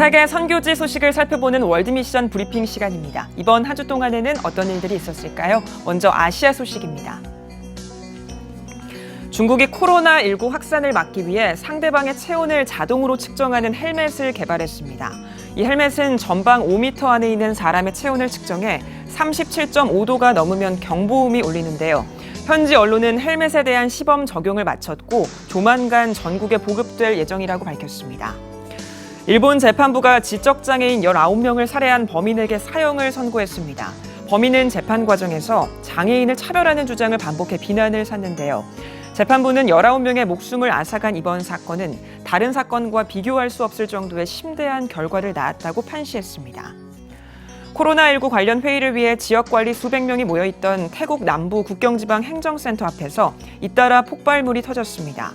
세계 선교지 소식을 살펴보는 월드미션 브리핑 시간입니다. 이번 한 주 동안에는 어떤 일들이 있었을까요? 먼저 아시아 소식입니다. 중국이 코로나19 확산을 막기 위해 상대방의 체온을 자동으로 측정하는 헬멧을 개발했습니다. 이 헬멧은 전방 5m 안에 있는 사람의 체온을 측정해 37.5도가 넘으면 경보음이 울리는데요. 현지 언론은 헬멧에 대한 시범 적용을 마쳤고 조만간 전국에 보급될 예정이라고 밝혔습니다. 일본 재판부가 지적장애인 19명을 살해한 범인에게 사형을 선고했습니다. 범인은 재판 과정에서 장애인을 차별하는 주장을 반복해 비난을 샀는데요. 재판부는 19명의 목숨을 앗아간 이번 사건은 다른 사건과 비교할 수 없을 정도의 심대한 결과를 낳았다고 판시했습니다. 코로나19 관련 회의를 위해 지역관리 수백 명이 모여있던 태국 남부 국경지방 행정센터 앞에서 잇따라 폭발물이 터졌습니다.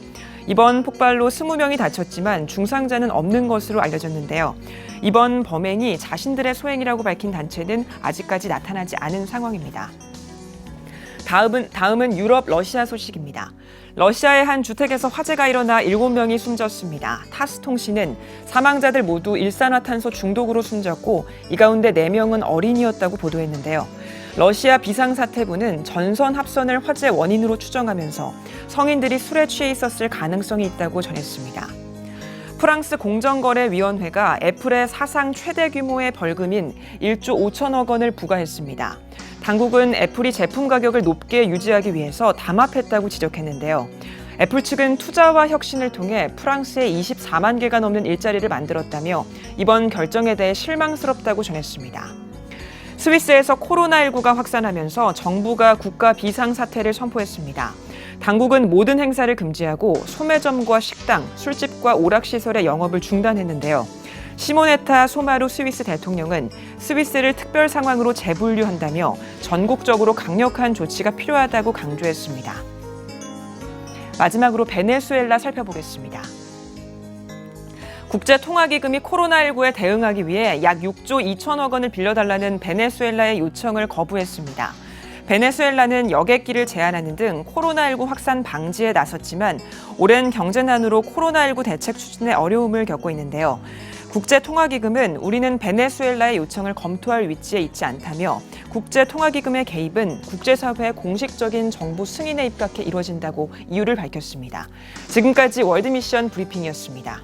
이번 폭발로 20명이 다쳤지만 중상자는 없는 것으로 알려졌는데요. 이번 범행이 자신들의 소행이라고 밝힌 단체는 아직까지 나타나지 않은 상황입니다. 다음은 유럽 러시아 소식입니다. 러시아의 한 주택에서 화재가 일어나 7명이 숨졌습니다. 타스 통신은 사망자들 모두 일산화탄소 중독으로 숨졌고 이 가운데 4명은 어린이였다고 보도했는데요. 러시아 비상사태부는 전선 합선을 화재 원인으로 추정하면서 성인들이 술에 취해 있었을 가능성이 있다고 전했습니다. 프랑스 공정거래위원회가 애플의 사상 최대 규모의 벌금인 1조 5천억 원을 부과했습니다. 당국은 애플이 제품 가격을 높게 유지하기 위해서 담합했다고 지적했는데요. 애플 측은 투자와 혁신을 통해 프랑스에 24만 개가 넘는 일자리를 만들었다며 이번 결정에 대해 실망스럽다고 전했습니다. 스위스에서 코로나19가 확산하면서 정부가 국가 비상사태를 선포했습니다. 당국은 모든 행사를 금지하고 소매점과 식당, 술집과 오락시설의 영업을 중단했는데요. 시모네타 소마루 스위스 대통령은 스위스를 특별 상황으로 재분류한다며 전국적으로 강력한 조치가 필요하다고 강조했습니다. 마지막으로 베네수엘라 살펴보겠습니다. 국제통화기금이 코로나19에 대응하기 위해 약 6조 2천억 원을 빌려달라는 베네수엘라의 요청을 거부했습니다. 베네수엘라는 여객기를 제한하는 등 코로나19 확산 방지에 나섰지만 오랜 경제난으로 코로나19 대책 추진에 어려움을 겪고 있는데요. 국제통화기금은 우리는 베네수엘라의 요청을 검토할 위치에 있지 않다며 국제통화기금의 개입은 국제사회의 공식적인 정부 승인에 입각해 이루어진다고 이유를 밝혔습니다. 지금까지 월드미션 브리핑이었습니다.